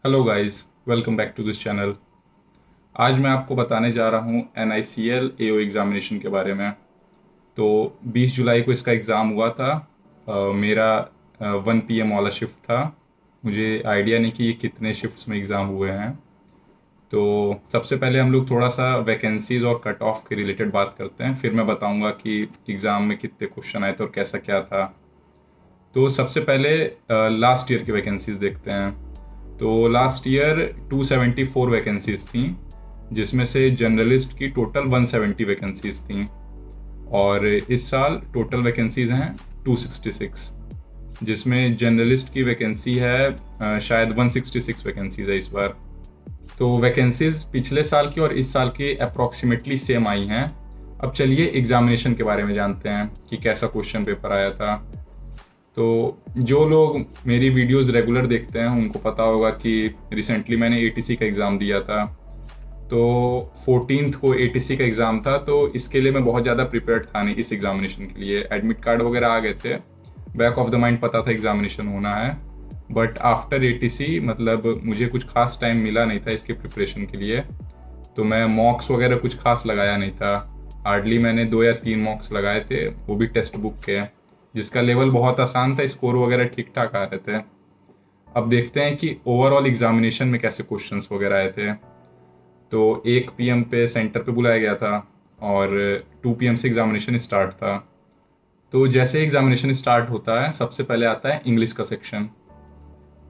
Hello guys, welcome back to this channel. आज मैं आपको बताने जा रहा हूँ NICL AO एग्ज़ामिनेशन के बारे में। तो 20 जुलाई को इसका एग्ज़ाम हुआ था। मेरा 1 PM वाला शिफ्ट था। मुझे आइडिया नहीं कि ये कितने शिफ्ट्स में एग्ज़ाम हुए हैं। तो सबसे पहले हम लोग थोड़ा सा वैकेंसीज़ और कट ऑफ के रिलेटेड बात करते हैं, फिर मैं बताऊँगा कि एग्ज़ाम में कितने क्वेश्चन आए थे और कैसा क्या था। तो सबसे पहले लास्ट ईयर की वैकेंसीज़ देखते हैं। तो लास्ट ईयर 274 वैकेंसीज़ थी, जिसमें से जर्नलिस्ट की टोटल 170 वैकेंसीज़ थी। और इस साल टोटल वैकेंसीज़ हैं 266, जिसमें जर्नलिस्ट की वैकेंसी है शायद 166 वैकेंसीज़ है इस बार। तो वैकेंसीज़ पिछले साल की और इस साल की अप्रॉक्सीमेटली सेम आई हैं। अब चलिए एग्ज़ामिनेशन के बारे में जानते हैं कि कैसा क्वेश्चन पेपर आया था। तो जो लोग मेरी वीडियोस रेगुलर देखते हैं उनको पता होगा कि रिसेंटली मैंने ATC का एग्ज़ाम दिया था। तो 14th को ATC का एग्ज़ाम था, तो इसके लिए मैं बहुत ज़्यादा प्रिपेयर्ड था नहीं इस एग्ज़ामिनेशन के लिए। एडमिट कार्ड वगैरह आ गए थे, बैक ऑफ द माइंड पता था एग्ज़ामिनेशन होना है। बट आफ्टर ATC मतलब मुझे कुछ खास टाइम मिला नहीं था इसके प्रिपरेशन के लिए। तो मैं मॉक्स वगैरह कुछ खास लगाया नहीं था। हार्डली मैंने 2 या 3 मॉक्स लगाए थे, वो भी टेक्स्ट बुक के, जिसका लेवल बहुत आसान था, स्कोर वगैरह ठीक ठाक आ रहे थे। अब देखते हैं कि ओवरऑल एग्जामिनेशन में कैसे क्वेश्चंस वगैरह आए थे। तो 1 PM पे सेंटर पे बुलाया गया था और 2 PM से एग्जामिनेशन स्टार्ट था। तो जैसे एग्जामिनेशन स्टार्ट होता है सबसे पहले आता है इंग्लिश का सेक्शन।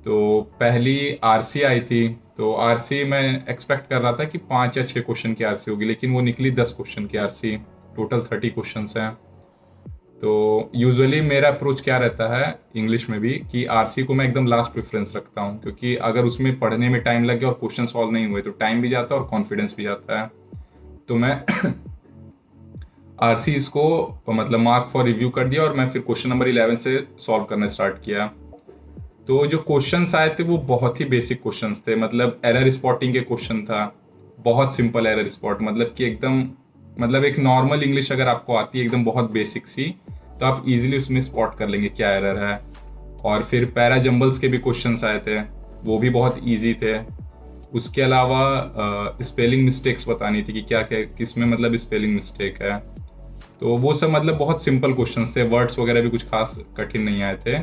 तो पहली RC आई थी। तो RC मैं एक्सपेक्ट कर रहा था कि 5 या 6 क्वेश्चन की RC होगी, लेकिन वो निकली 10 क्वेश्चन की RC। टोटल 30 क्वेश्चंस हैं। तो यूजुअली मेरा अप्रोच क्या रहता है इंग्लिश में भी कि RC को मैं एकदम लास्ट प्रेफरेंस रखता हूँ, क्योंकि अगर उसमें पढ़ने में टाइम लग गया और क्वेश्चन सॉल्व नहीं हुए तो टाइम भी जाता है और कॉन्फिडेंस भी जाता है। तो मैं RCs को मतलब मार्क फॉर रिव्यू कर दिया और मैं फिर क्वेश्चन नंबर 11 से सॉल्व करना स्टार्ट किया। तो जो क्वेश्चंस आए थे वो बहुत ही बेसिक क्वेश्चंस थे, मतलब एरर स्पॉटिंग के क्वेश्चन था। बहुत सिंपल एरर स्पॉट, मतलब कि एकदम मतलब एक नॉर्मल इंग्लिश अगर आपको आती है एकदम बहुत बेसिक सी, तो आप इजीली उसमें स्पॉट कर लेंगे क्या एरर है। और फिर पैरा जंबल्स के भी क्वेश्चंस आए थे, वो भी बहुत इजी थे। उसके अलावा स्पेलिंग मिस्टेक्स बतानी थी कि क्या क्या किस में मतलब स्पेलिंग मिस्टेक है। तो वो सब मतलब बहुत सिंपल क्वेश्चंस थे, वर्ड्स वगैरह भी कुछ खास कठिन नहीं आए थे।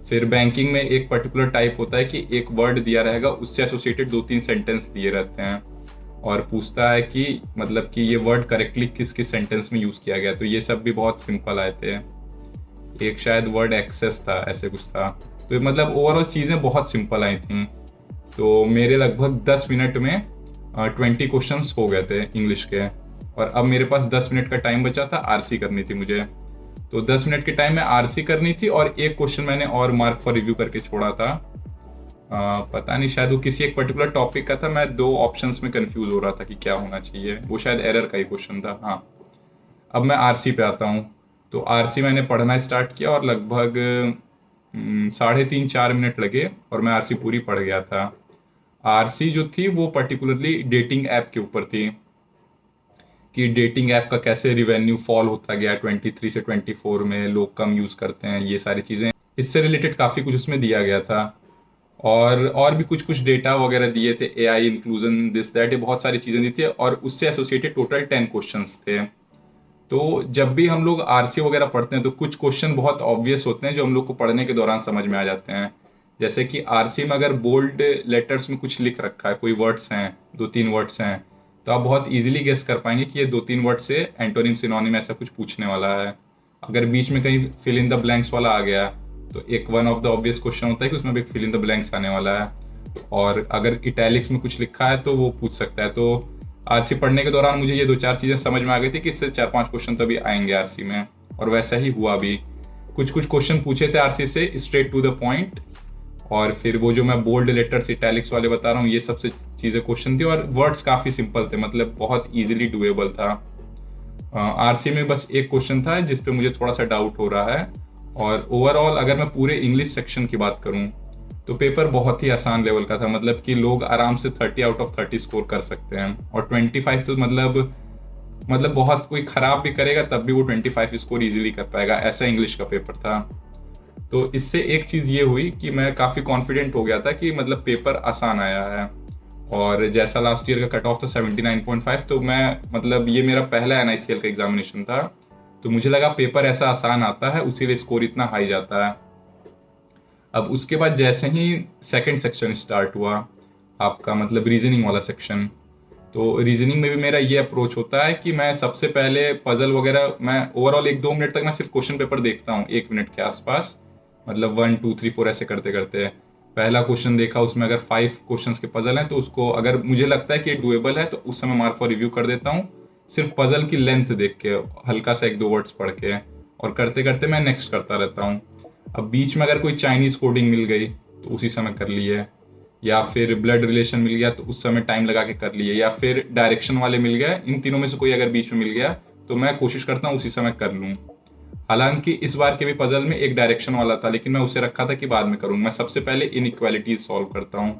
फिर बैंकिंग में एक पर्टिकुलर टाइप होता है कि एक वर्ड दिया रहेगा, उससे एसोसिएटेड 2-3 सेंटेंस दिए रहते हैं और पूछता है कि मतलब कि ये वर्ड करेक्टली किस किस सेंटेंस में यूज़ किया गया। तो ये सब भी बहुत सिंपल आए थे। एक शायद वर्ड एक्सेस था, ऐसे कुछ था। तो मतलब ओवरऑल चीज़ें बहुत सिंपल आई थी। तो मेरे लगभग 10 मिनट में 20 क्वेश्चंस हो गए थे इंग्लिश के। और अब मेरे पास 10 मिनट का टाइम बचा था, RC करनी थी मुझे। तो 10 मिनट के टाइम में RC करनी थी और एक क्वेश्चन मैंने और मार्क फॉर रिव्यू करके छोड़ा था। पता नहीं शायद वो किसी एक पर्टिकुलर टॉपिक का था। मैं 2 ऑप्शंस में कंफ्यूज हो रहा था कि क्या होना चाहिए, वो शायद एरर का ही क्वेश्चन था। हाँ, अब मैं RC पे आता हूँ। तो RC मैंने पढ़ना स्टार्ट किया और लगभग 3.5-4 मिनट लगे और मैं RC पूरी पढ़ गया था। RC जो थी वो पर्टिकुलरली डेटिंग ऐप के ऊपर थी कि डेटिंग ऐप का कैसे रिवेन्यू फॉल होता गया 23 से 24 में, लोग कम यूज़ करते हैं, ये सारी चीज़ें इससे रिलेटेड काफ़ी कुछ उसमें दिया गया था। और भी कुछ कुछ डेटा वगैरह दिए थे, AI इंक्लूजन दिस दैट, ये बहुत सारी चीज़ें दी थी और उससे एसोसिएटेड टोटल 10 क्वेश्चंस थे। तो जब भी हम लोग RC वगैरह पढ़ते हैं तो कुछ क्वेश्चन बहुत ऑब्वियस होते हैं जो हम लोग को पढ़ने के दौरान समझ में आ जाते हैं। जैसे कि RC में अगर बोल्ड लेटर्स में कुछ लिख रखा है, कोई वर्ड्स हैं, 2-3 वर्ड्स हैं, तो आप बहुत इजीली गेस कर पाएंगे कि ये 2-3 वर्ड से एंटोनिम सिनोनिम ऐसा कुछ पूछने वाला है। अगर बीच में कहीं फिल इन द ब्लैंक्स वाला आ गया तो एक one of the obvious question होता है कि उसमें भी फिल इन द ब्लैंक्स आने वाला है। और अगर इटैलिक्स में कुछ लिखा है तो वो पूछ सकता है। तो RC पढ़ने के दौरान मुझे ये 2-4 चीज़ें समझ में आ गई थी कि इससे 4-5 क्वेश्चन तो अभी आएंगे RC में, और वैसा ही हुआ भी। कुछ कुछ क्वेश्चन पूछे थे RC से स्ट्रेट टू द पॉइंट, और फिर वो जो मैं बोल्ड लेटर्स इटैलिक्स वाले बता रहा हूँ ये सबसे चीज़ें क्वेश्चन थी और वर्ड्स काफ़ी सिंपल थे, मतलब बहुत ईजिली डुएबल था। RC में बस एक क्वेश्चन था जिस पे मुझे थोड़ा सा डाउट हो रहा है। और ओवरऑल अगर मैं पूरे इंग्लिश सेक्शन की बात करूँ तो पेपर बहुत ही आसान लेवल का था, मतलब कि लोग आराम से 30 आउट ऑफ 30 स्कोर कर सकते हैं। और 25 तो मतलब बहुत कोई ख़राब भी करेगा तब भी वो 25 स्कोर इजीली कर पाएगा, ऐसा इंग्लिश का पेपर था। तो इससे एक चीज़ ये हुई कि मैं काफ़ी कॉन्फिडेंट हो गया था कि मतलब पेपर आसान आया है। और जैसा लास्ट ईयर का कट ऑफ था 79.5, तो मैं मतलब ये मेरा पहला NICL का एग्जामिनेशन था, तो मुझे लगा पेपर ऐसा आसान आता है उसीलिए स्कोर इतना हाई जाता है। अब उसके बाद जैसे ही सेकंड सेक्शन स्टार्ट हुआ, आपका मतलब रीजनिंग वाला सेक्शन, तो रीजनिंग में भी मेरा ये अप्रोच होता है कि मैं सबसे पहले पजल वगैरह मैं ओवरऑल 1-2 मिनट तक मैं सिर्फ क्वेश्चन पेपर देखता हूँ, 1 मिनट के आसपास, मतलब 1 2 3 4 ऐसे करते करते पहला क्वेश्चन देखा, उसमें अगर 5 क्वेश्चंस के पजल हैं तो उसको अगर मुझे लगता है कि डुएबल है तो उस समय मार्क फॉर रिव्यू कर देता हूँ, सिर्फ पजल की लेंथ देख के, हल्का सा 1-2 वर्ड्स पढ़ के, और करते करते मैं नेक्स्ट करता रहता हूँ। अब बीच में अगर कोई चाइनीज कोडिंग मिल गई तो उसी समय कर लिए, या फिर ब्लड रिलेशन मिल गया तो उस समय टाइम लगा के कर लिए, या फिर डायरेक्शन वाले मिल गया, इन तीनों में से कोई अगर बीच में मिल गया तो मैं कोशिश करता हूँ उसी समय कर लूँ। हालांकि इस बार के भी पजल में एक डायरेक्शन वाला था, लेकिन मैं उसे रखा था कि बाद में करूँगा। मैं सबसे पहले इनइक्वालिटीज सॉल्व करता हूँ,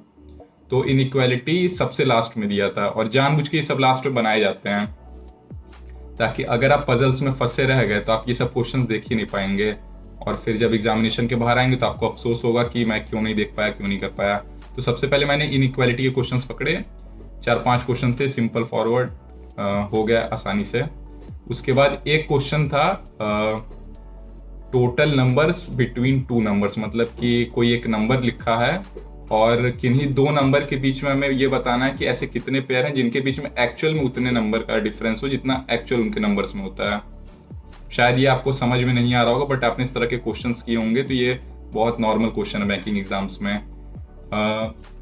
तो इनइक्वालिटी सबसे लास्ट में दिया था, और जानबूझ के ये सब लास्ट में बनाए जाते हैं ताकि अगर आप पजल्स में फंसे रह गए तो आप ये सब क्वेश्चन देख ही नहीं पाएंगे, और फिर जब एग्जामिनेशन के बाहर आएंगे तो आपको अफसोस होगा कि मैं क्यों नहीं देख पाया, क्यों नहीं कर पाया। तो सबसे पहले मैंने इनइक्वालिटी के क्वेश्चंस पकड़े, 4-5 क्वेश्चन थे, सिंपल फॉरवर्ड, हो गया आसानी से। उसके बाद एक क्वेश्चन था टोटल नंबर्स बिटवीन 2 नंबर्स, मतलब कि कोई एक नंबर लिखा है और किन्हीं 2 नंबर के बीच में हमें ये बताना है कि ऐसे कितने पेयर हैं जिनके बीच में एक्चुअल में उतने नंबर का डिफरेंस हो जितना एक्चुअल उनके नंबर्स में होता है। शायद ये आपको समझ में नहीं आ रहा होगा, बट आपने इस तरह के क्वेश्चंस किए होंगे, तो ये बहुत नॉर्मल क्वेश्चन है बैंकिंग एग्जाम्स में।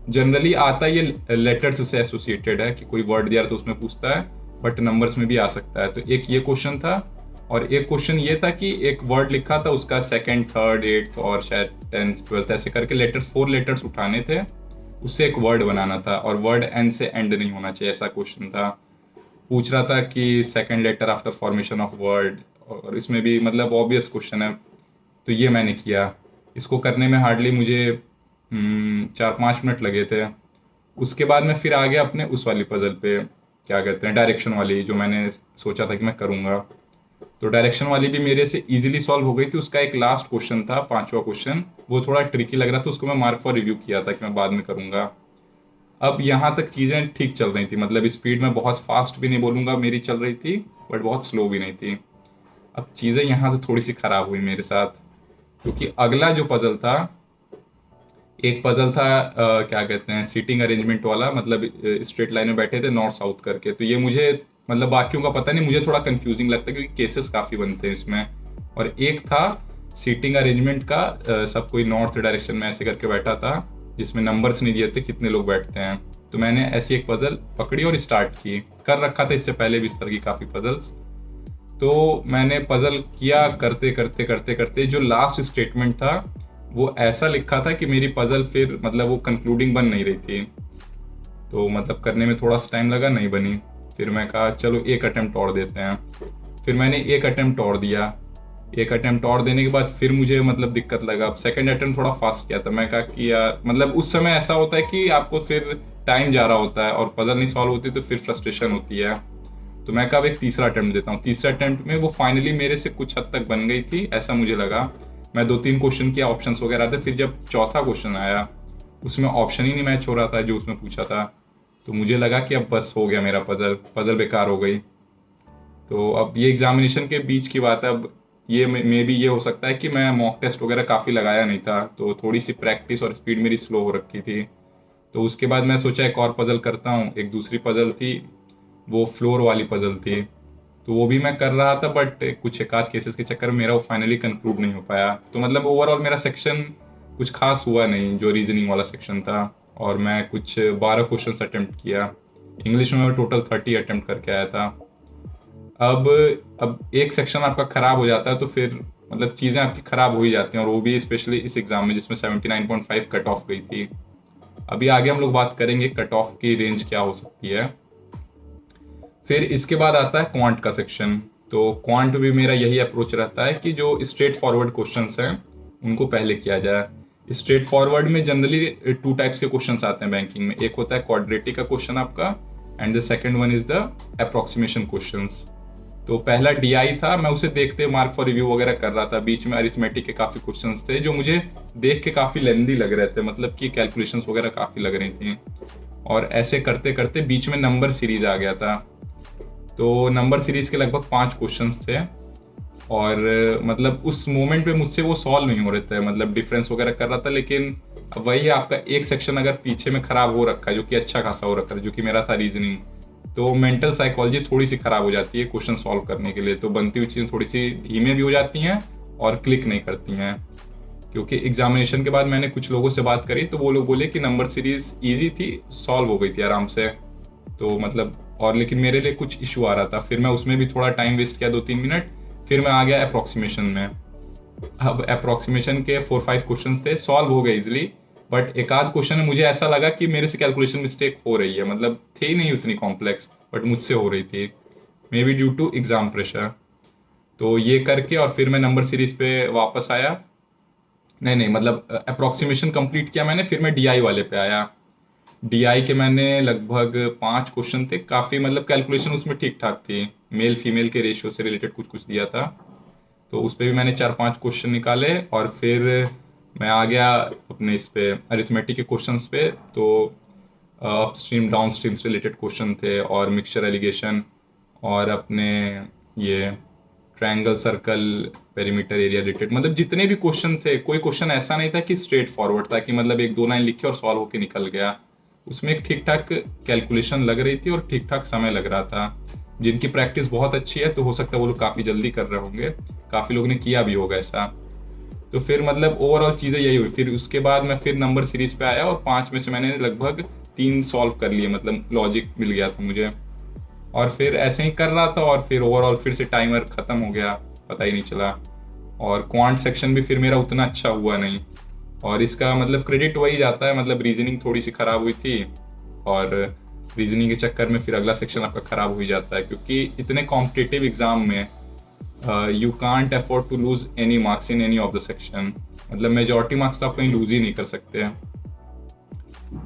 जनरली आता ये लेटर्स से एसोसिएटेड है कि कोई वर्ड दिया तो उसमें पूछता है, बट नंबर्स में भी आ सकता है। तो एक ये क्वेश्चन था, और एक क्वेश्चन ये था कि एक वर्ड लिखा था, उसका सेकंड, थर्ड, एट्थ और शायद 10th 12th ऐसे करके लेटर्स 4 लेटर्स उठाने थे, उससे एक वर्ड बनाना था, और वर्ड एन से एंड नहीं होना चाहिए, ऐसा क्वेश्चन था। पूछ रहा था कि second letter after formation of word, और इसमें भी मतलब ऑब्वियस क्वेश्चन है, तो ये मैंने किया। इसको करने में हार्डली मुझे 4-5 मिनट लगे थे। उसके बाद मैं फिर आ गया अपने उस वाली पजल पे, क्या कहते हैं, डायरेक्शन वाली, जो मैंने सोचा था कि मैं करूँगा। तो डायरेक्शन वाली भी मेरे से इजीली सॉल्व हो गई थी। उसका एक लास्ट क्वेश्चन था, 5वां क्वेश्चन, वो थोड़ा ट्रिकी लग रहा था, उसको मैं मार्क फॉर रिव्यू किया था कि मैं बाद में करूँगा। अब यहाँ तक चीज़ें ठीक चल रही थी, मतलब स्पीड में बहुत फास्ट भी नहीं बोलूँगा मेरी चल रही थी, बट बहुत स्लो भी नहीं थी। अब चीज़ें यहाँ से थोड़ी सी खराब हुई मेरे साथ, क्योंकि अगला जो पजल था, एक पजल था क्या कहते हैं, सीटिंग अरेंजमेंट वाला, मतलब स्ट्रेट लाइन में बैठे थे नॉर्थ साउथ करके। तो ये मुझे मतलब बाकियों का पता नहीं, मुझे थोड़ा कंफ्यूजिंग लगता है क्योंकि केसेस काफ़ी बनते हैं इसमें। और एक था सीटिंग अरेंजमेंट का, सब कोई नॉर्थ डायरेक्शन में ऐसे करके बैठा था, जिसमें नंबर्स नहीं दिए थे कितने लोग बैठते हैं। तो मैंने ऐसी एक पजल पकड़ी और स्टार्ट की, कर रखा था इससे पहले भी इस तरह की काफ़ी पजल्स। तो मैंने पजल किया, करते करते करते करते जो लास्ट स्टेटमेंट था वो ऐसा लिखा था कि मेरी पजल फिर मतलब वो कंक्लूडिंग बन नहीं रही थी, तो मतलब करने में थोड़ा सा टाइम लगा, नहीं बनी। फिर मैं कहा चलो एक अटेम्प्ट और देते हैं। फिर मैंने एक अटेम्प्ट और दिया। एक अटेम्प्ट और देने के बाद फिर मुझे मतलब दिक्कत लगा। अब सेकंड अटेम्प्ट थोड़ा फास्ट किया था। मैं कहा कि यार मतलब उस समय ऐसा होता है कि आपको फिर टाइम जा रहा होता है और पजल नहीं सॉल्व होती तो फिर फ्रस्ट्रेशन होती है। तो मैं कहा अब एक तीसरा अटेम्प्ट देता हूँ। तीसरे अटेम्प्ट में वो फाइनली मेरे से कुछ हद तक बन गई थी, ऐसा मुझे लगा। मैं 2-3 क्वेश्चन किया, ऑप्शंस वगैरह थे। फिर जब चौथा क्वेश्चन आया उसमें ऑप्शन ही नहीं मैच हो रहा था जो उसमें पूछा था, तो मुझे लगा कि अब बस हो गया मेरा पजल बेकार हो गई। तो अब ये एग्जामिनेशन के बीच की बात है। अब ये मे भी ये हो सकता है कि मैं मॉक टेस्ट वगैरह काफ़ी लगाया नहीं था, तो थोड़ी सी प्रैक्टिस और स्पीड मेरी स्लो हो रखी थी। तो उसके बाद मैं सोचा एक और पजल करता हूँ। एक दूसरी पजल थी, वो फ्लोर वाली पजल थी, तो वो भी मैं कर रहा था, बट कुछ एक आध केसेस के चक्कर में मेरा वो फाइनली कंक्लूड नहीं हो पाया। तो मतलब ओवरऑल मेरा सेक्शन कुछ खास हुआ नहीं, जो रीजनिंग वाला सेक्शन था। और मैं कुछ 12 क्वेश्चन अटेम्प्ट किया। इंग्लिश में मैं टोटल 30 अटेम्प्ट करके आया था। अब एक सेक्शन आपका खराब हो जाता है तो फिर मतलब चीज़ें आपकी खराब हो ही जाती हैं, और वो भी स्पेशली इस एग्जाम में जिसमें 79.5 कट ऑफ गई थी। अभी आगे हम लोग बात करेंगे कट ऑफ की रेंज क्या हो सकती है। फिर इसके बाद आता है क्वांट का सेक्शन। तो क्वांट भी मेरा यही अप्रोच रहता है कि जो स्ट्रेट फॉरवर्ड क्वेश्चंस हैं उनको पहले किया जाए। स्ट्रेट फॉरवर्ड में जनरली 2 टाइप्स के क्वेश्चंस आते हैं बैंकिंग में। एक होता है क्वाड्रेटिक का क्वेश्चन आपका, and the second one is the approximation questions. तो पहला डीआई था, मैं उसे देखते मार्क फॉर रिव्यू वगैरह कर रहा था। बीच में अरिथमेटिक के काफ़ी क्वेश्चंस थे जो मुझे देख के काफ़ी लेंदी लग रहे थे, मतलब कि कैलकुलेशंस वगैरह काफ़ी लग रही थी। और ऐसे करते करते बीच में नंबर सीरीज आ गया था। तो नंबर सीरीज के लगभग 5 क्वेश्चंस थे और मतलब उस मोमेंट पे मुझसे वो सॉल्व नहीं हो रहे थे, मतलब डिफरेंस वगैरह कर रहा था, लेकिन अब वही है, आपका एक सेक्शन अगर पीछे में खराब हो रखा है जो कि अच्छा खासा हो रखा था, जो कि मेरा था रीजनिंग, तो मेंटल साइकोलॉजी थोड़ी सी खराब हो जाती है क्वेश्चन सॉल्व करने के लिए। तो बनती हुई चीज़ें थोड़ी सी धीमे भी हो जाती हैं और क्लिक नहीं करती हैं। क्योंकि एग्जामिनेशन के बाद मैंने कुछ लोगों से बात करी तो वो लोग बोले कि नंबर सीरीज ईजी थी, सॉल्व हो गई थी आराम से। तो मतलब और लेकिन मेरे लिए कुछ इशू आ रहा था, फिर मैं उसमें भी थोड़ा टाइम वेस्ट किया 2-3 मिनट, फिर मैं आ गया अप्रोक्सीमेशन में। अब अप्रोक्सीमेशन के 4-5 क्वेश्चंस थे, सॉल्व हो गए इजिली, बट एक आध क्वेश्चन में मुझे ऐसा लगा कि मेरे से कैलकुलेशन मिस्टेक हो रही है, मतलब थी नहीं उतनी कॉम्प्लेक्स बट मुझसे हो रही थी, maybe due to exam pressure. तो ये करके और फिर मैं नंबर सीरीज पे वापस आया। नहीं नहीं, मतलब अप्रोक्सीमेशन कंप्लीट किया मैंने, फिर मैं डीआई वाले पे आया। डीआई के मैंने लगभग 5 क्वेश्चन थे, काफ़ी मतलब कैलकुलेशन उसमें ठीक ठाक थी, मेल फीमेल के रेशियो से रिलेटेड कुछ कुछ दिया था। तो उस पे भी मैंने 4-5 क्वेश्चन निकाले और फिर मैं आ गया अपने इस पे अरिथमेटिक के क्वेश्चंस पे। तो अपस्ट्रीम डाउन स्ट्रीम से रिलेटेड क्वेश्चन थे और मिक्सचर एलिगेशन और अपने ये triangle circle perimeter area related, मतलब जितने भी क्वेश्चन थे, कोई क्वेश्चन ऐसा नहीं था कि स्ट्रेट फॉरवर्ड था कि मतलब एक दो लाइन लिखी और सॉल्व होके निकल गया। उसमें एक ठीक ठाक कैलकुलेशन लग रही थी और ठीक ठाक समय लग रहा था। जिनकी प्रैक्टिस बहुत अच्छी है तो हो सकता है वो लोग काफ़ी जल्दी कर रहे होंगे, काफ़ी लोगों ने किया भी होगा ऐसा। तो फिर मतलब ओवरऑल चीज़ें यही हुई। फिर उसके बाद मैं फिर नंबर सीरीज पे आया और 5 में से मैंने लगभग 3 सॉल्व कर लिए, मतलब लॉजिक मिल गया था मुझे। और फिर ऐसे ही कर रहा था और फिर ओवरऑल फिर से टाइमर ख़त्म हो गया, पता ही नहीं चला। और क्वांट सेक्शन भी फिर मेरा उतना अच्छा हुआ नहीं, और इसका मतलब क्रेडिट वही जाता है, मतलब रीजनिंग थोड़ी सी ख़राब हुई थी और रीजनिंग के चक्कर में फिर अगला सेक्शन आपका ख़राब हो ही जाता है, क्योंकि इतने कॉम्पिटिटिव एग्ज़ाम में you can't afford to lose any marks in any of the section, मतलब मेजॉरिटी मार्क्स तो आप कहीं लूज ही नहीं कर सकते हैं।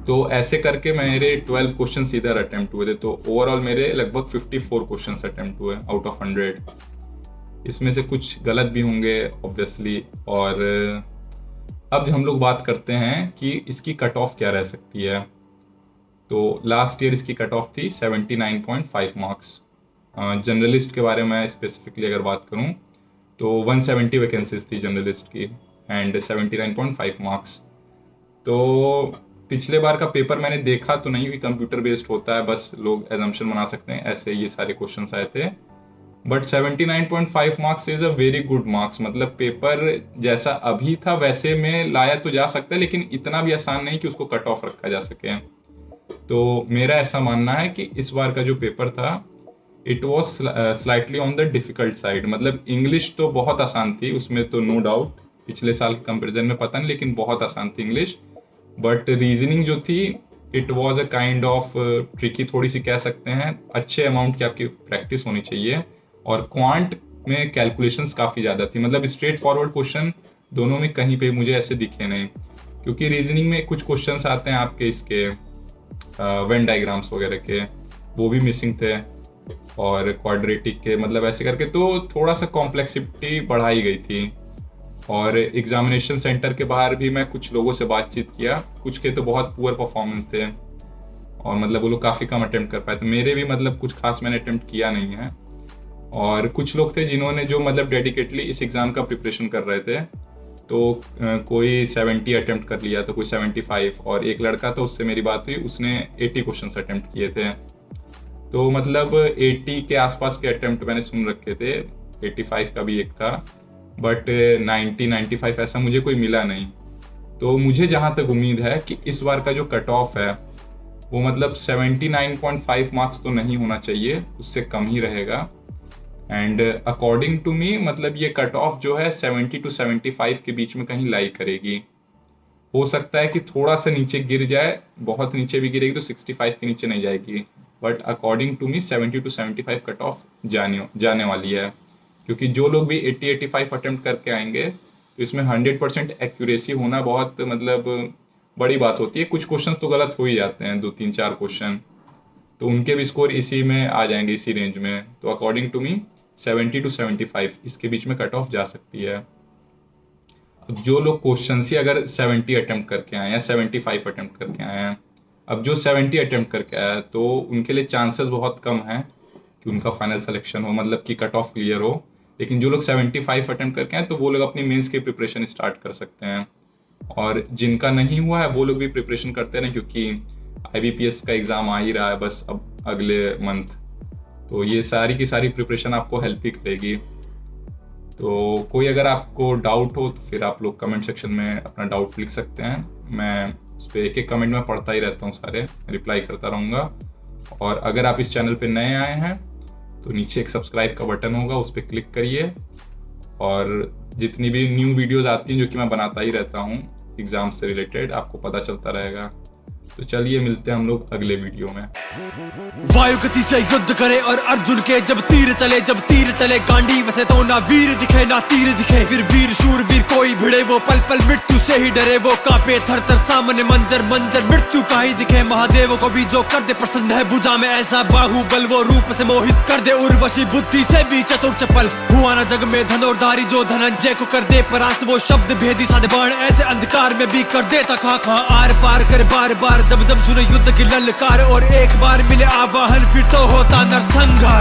तो ऐसे करके मेरे 12 क्वेश्चन इधर अटेम्प्ट हुए थे, तो ओवरऑल मेरे लगभग 54 क्वेश्चन अटेम्प्ट हुए आउट ऑफ 100। इसमें से कुछ गलत भी होंगे ऑब्वियसली। और अब हम लोग बात करते हैं कि इसकी कट ऑफ क्या रह सकती है। तो लास्ट ईयर इसकी कट ऑफ थी 79.5 मार्क्स। जर्नलिस्ट के बारे में स्पेसिफिकली अगर बात करूं तो 170 वैकेंसीज थी जर्नलिस्ट की एंड 79.5 मार्क्स। तो पिछले बार का पेपर मैंने देखा तो नहीं, भी कंप्यूटर बेस्ड होता है, बस लोग एजम्पशन बना सकते हैं, ऐसे ये सारे क्वेश्चंस आए थे। But 79.5 marks is a very good marks, मतलब पेपर जैसा अभी था वैसे में लाया तो जा सकता है, लेकिन इतना भी आसान नहीं कि उसको कट ऑफ रखा जा सके। तो मेरा ऐसा मानना है कि इस बार का जो पेपर था it was slightly on the difficult side. मतलब इंग्लिश तो बहुत आसान थी, उसमें तो नो डाउट, पिछले साल के कंपेरिजन में पता नहीं, लेकिन बहुत आसान थी इंग्लिश। बट रीजनिंग जो थी it was a kind of tricky, थोड़ी सी कह सकते हैं, अच्छे अमाउंट की आपकी प्रैक्टिस होनी चाहिए। और क्वांट में कैलकुलेशंस काफ़ी ज़्यादा थी, मतलब स्ट्रेट फॉरवर्ड क्वेश्चन दोनों में कहीं पे मुझे ऐसे दिखे नहीं। क्योंकि रीजनिंग में कुछ क्वेश्चंस आते हैं आपके इसके वेन डायग्राम्स वगैरह के, वो भी मिसिंग थे, और क्वाड्रेटिक के, मतलब ऐसे करके तो थोड़ा सा कॉम्प्लेक्सिटी बढ़ाई गई थी। और एग्जामिनेशन सेंटर के बाहर भी मैं कुछ लोगों से बातचीत किया, कुछ के तो बहुत पुअर परफॉर्मेंस थे और मतलब वो लोग काफ़ी कम अटेम्प्ट कर पाए थे। मेरे भी मतलब कुछ खास मैंने अटेम्प्ट किया नहीं है। और कुछ लोग थे जिन्होंने जो मतलब डेडिकेटली इस एग्ज़ाम का प्रिपरेशन कर रहे थे, तो कोई 70 अटेम्प्ट कर लिया, तो कोई 75, और एक लड़का था उससे मेरी बात हुई, उसने 80 क्वेश्चन अटेम्प्ट किए थे। तो मतलब 80 के आसपास के अटेम्प्ट मैंने सुन रखे थे, 85 का भी एक था, बट 90-95 ऐसा मुझे कोई मिला नहीं। तो मुझे जहाँ तक उम्मीद है कि इस बार का जो कट ऑफ है वो मतलब 79.5 मार्क्स तो नहीं होना चाहिए, उससे कम ही रहेगा। एंड अकॉर्डिंग टू मी मतलब ये कट ऑफ जो है 70 to 75 के बीच में कहीं लाई करेगी। हो सकता है कि थोड़ा सा नीचे गिर जाए, बहुत नीचे भी गिरेगी तो 65 के नीचे नहीं जाएगी, but according to me 70 to 75 cut off जाने वाली है। क्योंकि जो लोग भी 80-85 अटेम्प्ट करके आएंगे तो इसमें 100% एक्यूरेसी होना बहुत मतलब बड़ी बात होती है। कुछ क्वेश्चंस तो गलत हो ही जाते हैं, 2-3-4 क्वेश्चन, तो उनके भी स्कोर इसी में आ जाएंगे, इसी रेंज में। तो अकॉर्डिंग टू मी 70 to 75 इसके बीच में कट ऑफ जा सकती है। अब जो लोग क्वेश्चन ही अगर 70 अटेम्प्ट करके आए हैं, 75 अटेम्प्ट करके आए हैं, अब जो 70 अटेम्प्ट करके आया है तो उनके लिए चांसेस बहुत कम हैं कि उनका फाइनल सिलेक्शन हो, मतलब कि कट ऑफ क्लियर हो। लेकिन जो लोग 75 अटेम्प्ट करके आए तो वो लोग अपनी मेंस की प्रिपरेशन स्टार्ट कर सकते हैं। और जिनका नहीं हुआ है वो लोग भी प्रिपरेशन करते हैं, क्योंकि IBPS का एग्ज़ाम आ ही रहा है बस अब अगले मंथ। तो ये सारी की सारी प्रिपरेशन आपको हेल्प ही करेगी। तो कोई अगर आपको डाउट हो तो फिर आप लोग कमेंट सेक्शन में अपना डाउट लिख सकते हैं। मैं उस पर एक एक कमेंट में पढ़ता ही रहता हूँ, सारे रिप्लाई करता रहूँगा। और अगर आप इस चैनल पे नए आए हैं तो नीचे एक सब्सक्राइब का बटन होगा, उस पर क्लिक करिए। और जितनी भी न्यू वीडियोस आती हैं जो कि मैं बनाता ही रहता हूँ एग्ज़ाम से रिलेटेड, आपको पता चलता रहेगा। तो चलिए मिलते हैं हम लोग अगले वीडियो में। वायु गति से युद्ध करे और अर्जुन के जब तीर चले गांडी वसे तो ना वीर दिखे ना तीर दिखे। फिर वीर शूर वीर कोई भिड़े, वो पल पल मृत्यु से ही डरे। वो कांपे थर थर सामने मंजर मृत्यु का ही दिखे। महादेव को भी जो कर दे प्रसन्न है, भुजा में ऐसा बाहुबल वो रूप से मोहित कर दे। उर्वशी बुद्धि से भी चतुर चपल, हुआ ना जग में धनुर्धारी जो धनंजय को कर दे परास्त। वो शब्द भेदी साधे बाण ऐसे अंधकार में भी कर देता खा आर पार कर बार बार। जब जब सुने युद्ध की ललकार और एक बार मिले आवाहन, फिर तो होता नरसंहार।